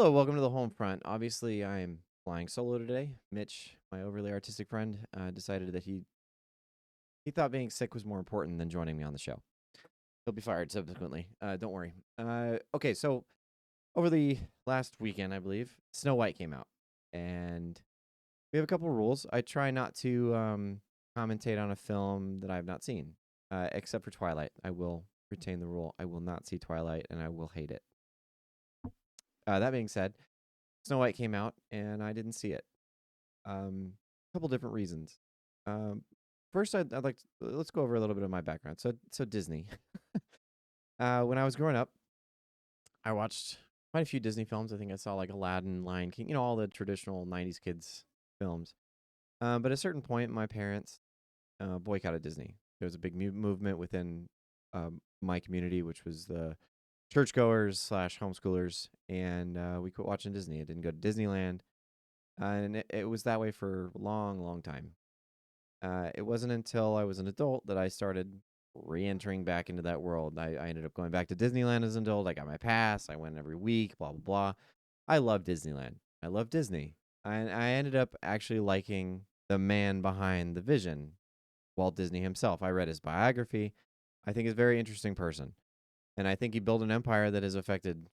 Hello, welcome to the home front. Obviously, I am flying solo today. Mitch, my overly artistic friend, decided that he thought being sick was more important than joining me on the show. He'll be fired subsequently. Don't worry. Okay, so over the last weekend, I believe, Snow White came out, and we have a couple rules. I try not to commentate on a film that I have not seen, except for Twilight. I will retain the rule. I will not see Twilight, and I will hate it. That being said, Snow White came out, and I didn't see it. A couple different reasons. Um, First, I'd like to, let's go over a little bit of my background. So Disney. When I was growing up, I watched quite a few Disney films. I think I saw like Aladdin, Lion King, all the traditional '90s kids films. But at a certain point, my parents boycotted Disney. There was a big movement within my community, which was the churchgoers slash homeschoolers, and we quit watching Disney. I didn't go to Disneyland, and it was that way for a long, long time. It wasn't until I was an adult that I started re-entering back into that world. I ended up going back to Disneyland as an adult. I got my pass. I went every week. Blah blah blah. I love Disneyland. I love Disney. I ended up actually liking the man behind the vision, Walt Disney himself. I read his biography. I think he's a very interesting person, and I think he built an empire that has affected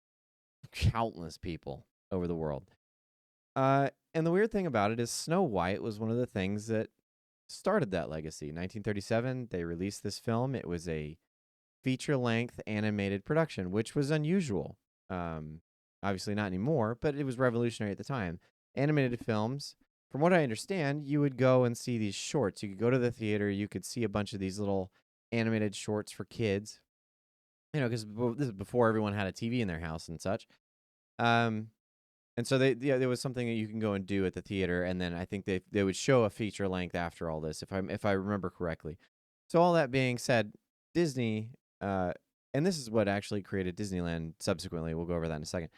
countless people over the world. And the weird thing about it is Snow White was one of the things that started that legacy. 1937, they released this film. It was a feature-length animated production, which was unusual. Obviously not anymore, but it was revolutionary at the time. Animated films, from what I understand, you would go and see these shorts. You could go to the theater, you could see a bunch of these little animated shorts for kids. Because this is before everyone had a TV in their house and such. And so there was something that you can go and do at the theater, and then I think they would show a feature length after all this, if I remember correctly. So all that being said, Disney, and this is what actually created Disneyland. Subsequently, we'll go over that in a second.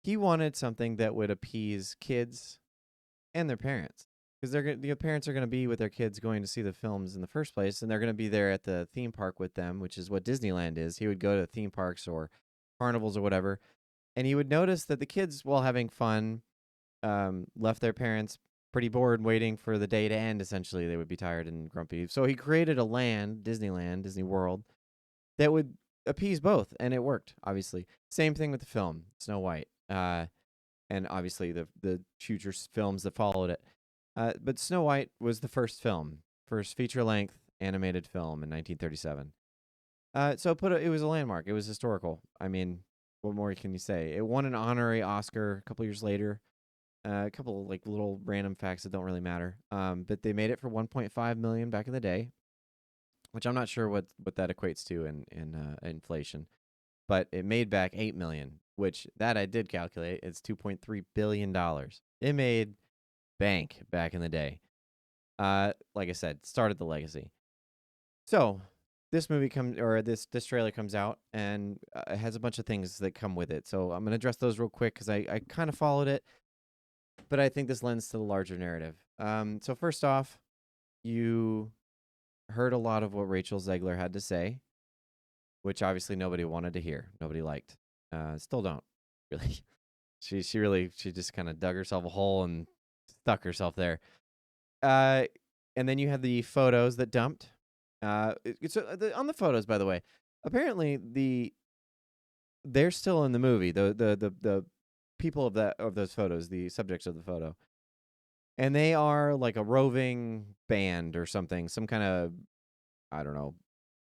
He wanted something that would appease kids and their parents, because the parents are going to be with their kids going to see the films in the first place, and they're going to be there at the theme park with them, which is what Disneyland is. He would go to theme parks or carnivals or whatever, and he would notice that the kids, while having fun, left their parents pretty bored waiting for the day to end. Essentially, they would be tired and grumpy. So he created a land, Disneyland, Disney World, that would appease both, and it worked. Obviously, same thing with the film Snow White, and obviously the future films that followed it. But Snow White was the first feature length animated film in 1937. So it was a landmark. It was historical. I mean, what more can you say? It won an honorary Oscar a couple years later. A couple like little random facts that don't really matter. But they made it for 1.5 million back in the day, which I'm not sure what that equates to in inflation. But it made back 8 million, which that I did calculate. It's 2.3 billion dollars. It made bank back in the day. Like I said, started the legacy. So this trailer comes out, and it has a bunch of things that come with it. So I'm going to address those real quick because I kind of followed it, but I think this lends to the larger narrative. So first off, you heard a lot of what Rachel Zegler had to say, which obviously nobody wanted to hear. Nobody liked. Still don't really. She just kind of dug herself a hole and stuck herself there. And then you had the photos that dumped. On the photos, by the way, apparently they're still in the movie. The people of those photos, the subjects of the photo, and they are like a roving band or something, some kind of, I don't know,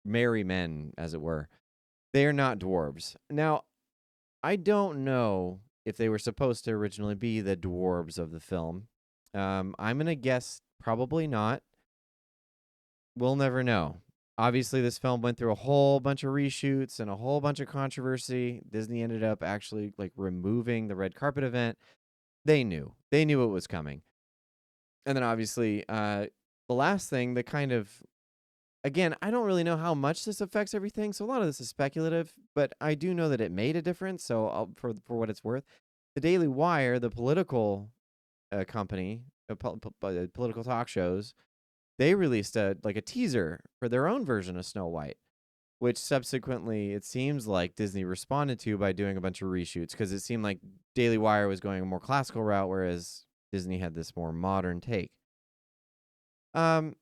merry men, as it were. They are not dwarves. Now, I don't know if they were supposed to originally be the dwarves of the film. I'm gonna guess probably not. We'll never know. Obviously, this film went through a whole bunch of reshoots and a whole bunch of controversy. Disney ended up actually like removing the red carpet event. They knew it was coming. And then obviously, the last thing that kind of, again, I don't really know how much this affects everything. So a lot of this is speculative, but I do know that it made a difference. So for what it's worth, the Daily Wire, the political company, political talk shows, they released a teaser for their own version of Snow White. which subsequently it seems like Disney responded to by doing a bunch of reshoots, because it seemed like Daily Wire was going a more classical route, whereas Disney had this more modern take. Um,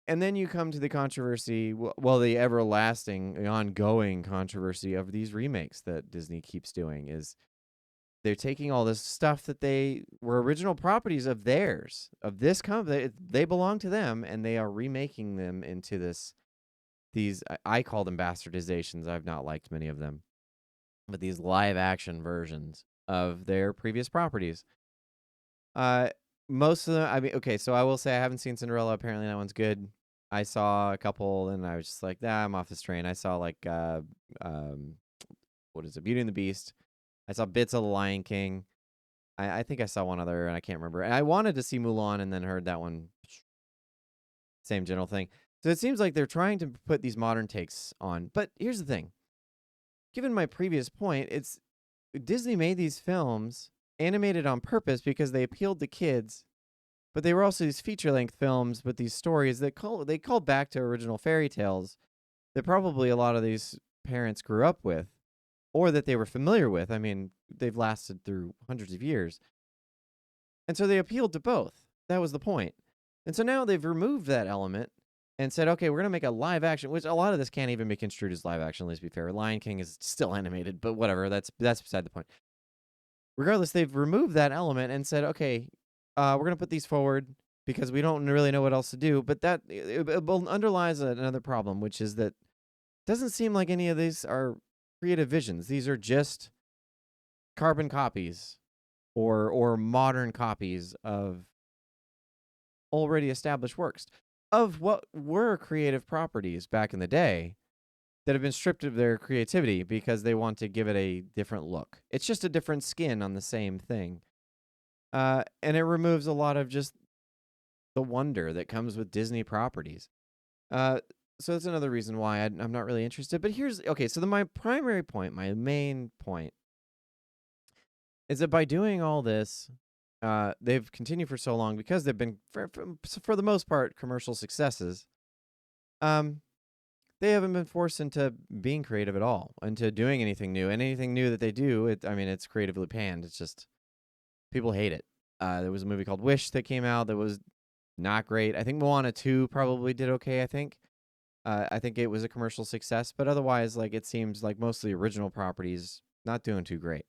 and then you come to the controversy, well, the everlasting, the ongoing controversy of these remakes that Disney keeps doing is they're taking all this stuff that they were original properties of theirs, of this company, they belong to them, and they are remaking them into these, I call them bastardizations. I've not liked many of them, but these live action versions of their previous properties. Uh, Most of them, I mean, okay, so I will say I haven't seen Cinderella. Apparently that one's good. I saw a couple and I was just like, nah, I'm off this train. I saw like, um, what is it, Beauty and the Beast. I saw bits of The Lion King. I think I saw one other and I can't remember. And I wanted to see Mulan and then heard that one, same general thing. So it seems like they're trying to put these modern takes on. But here's the thing. Given my previous point, it's Disney made these films animated on purpose because they appealed to kids, but they were also these feature-length films, but these stories that called back to original fairy tales that probably a lot of these parents grew up with or that they were familiar with. I mean, they've lasted through hundreds of years. And so they appealed to both. That was the point. And so now they've removed that element and said, okay, we're going to make a live action, which a lot of this can't even be construed as live action, let's be fair. Lion King is still animated, but whatever, that's beside the point. Regardless, they've removed that element and said, okay, we're going to put these forward because we don't really know what else to do. But that it underlies another problem, which is that it doesn't seem like any of these are creative visions. These are just carbon copies or modern copies of already established works of what were creative properties back in the day that have been stripped of their creativity because they want to give it a different look. It's just a different skin on the same thing. And it removes a lot of just the wonder that comes with Disney properties. So that's another reason why I'm not really interested. But okay, so my primary point, my main point, is that by doing all this, they've continued for so long because they've been, for the most part, commercial successes. They haven't been forced into being creative at all, into doing anything new. And anything new that they do, it's creatively panned. It's just, people hate it. There was a movie called Wish that came out that was not great. I think Moana 2 probably did okay, I think. I think it was a commercial success, but otherwise, like, it seems like most of the original properties not doing too great.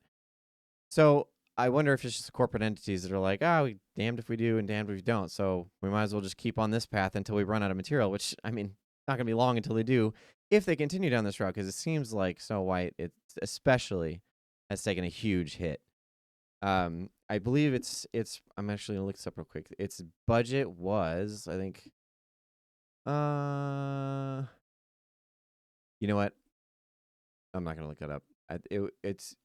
So I wonder if it's just corporate entities that are like, we damned if we do and damned if we don't. So we might as well just keep on this path until we run out of material, which, I mean, not going to be long until they do, if they continue down this route, because it seems like Snow White, it especially, has taken a huge hit. I believe it's. I'm actually gonna look this up real quick. Its budget was, I think. You know what? I'm not gonna look that up. It's.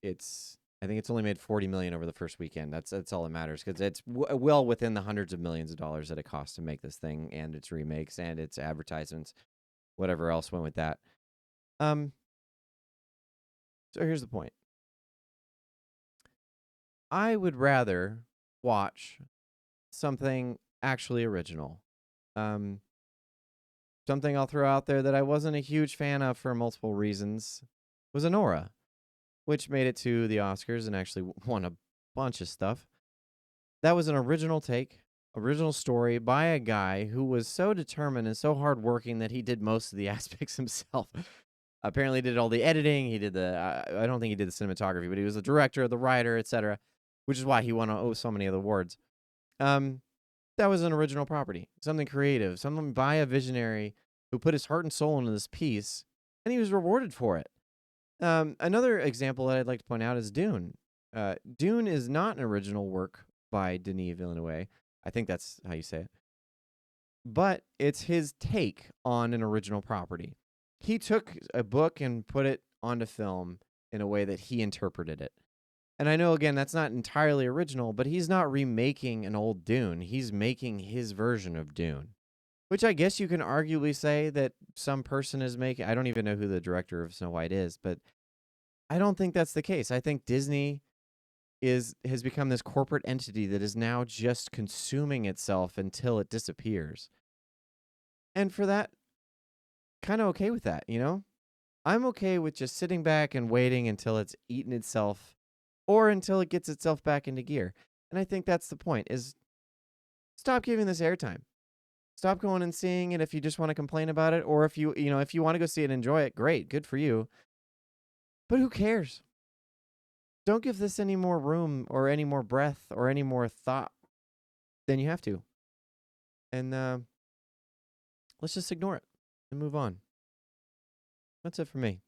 I think it's only made $40 million over the first weekend. That's all that matters, because it's well within the hundreds of millions of dollars that it costs to make this thing and its remakes and its advertisements, whatever else went with that. So here's the point. I would rather watch something actually original. Something I'll throw out there that I wasn't a huge fan of for multiple reasons was Anora, which made it to the Oscars and actually won a bunch of stuff. That was an original take, original story by a guy who was so determined and so hardworking that he did most of the aspects himself. Apparently did all the editing. He did I don't think he did the cinematography, but he was the director, the writer, etc., which is why he won so many of the awards. That was an original property, something creative, something by a visionary who put his heart and soul into this piece, and he was rewarded for it. Another example that I'd like to point out is Dune. Dune is not an original work by Denis Villeneuve. I think that's how you say it. But it's his take on an original property. He took a book and put it onto film in a way that he interpreted it. And I know, again, that's not entirely original, but he's not remaking an old Dune. He's making his version of Dune, which I guess you can arguably say that some person is making. I don't even know who the director of Snow White is, but I don't think that's the case. I think Disney has become this corporate entity that is now just consuming itself until it disappears. And for that, kind of okay with that, you know? I'm okay with just sitting back and waiting until it's eaten itself or until it gets itself back into gear. And I think that's the point is stop giving this airtime. Stop going and seeing it if you just want to complain about it, or if if you want to go see it and enjoy it, great, good for you. But who cares? Don't give this any more room or any more breath or any more thought than you have to. And let's just ignore it and move on. That's it for me.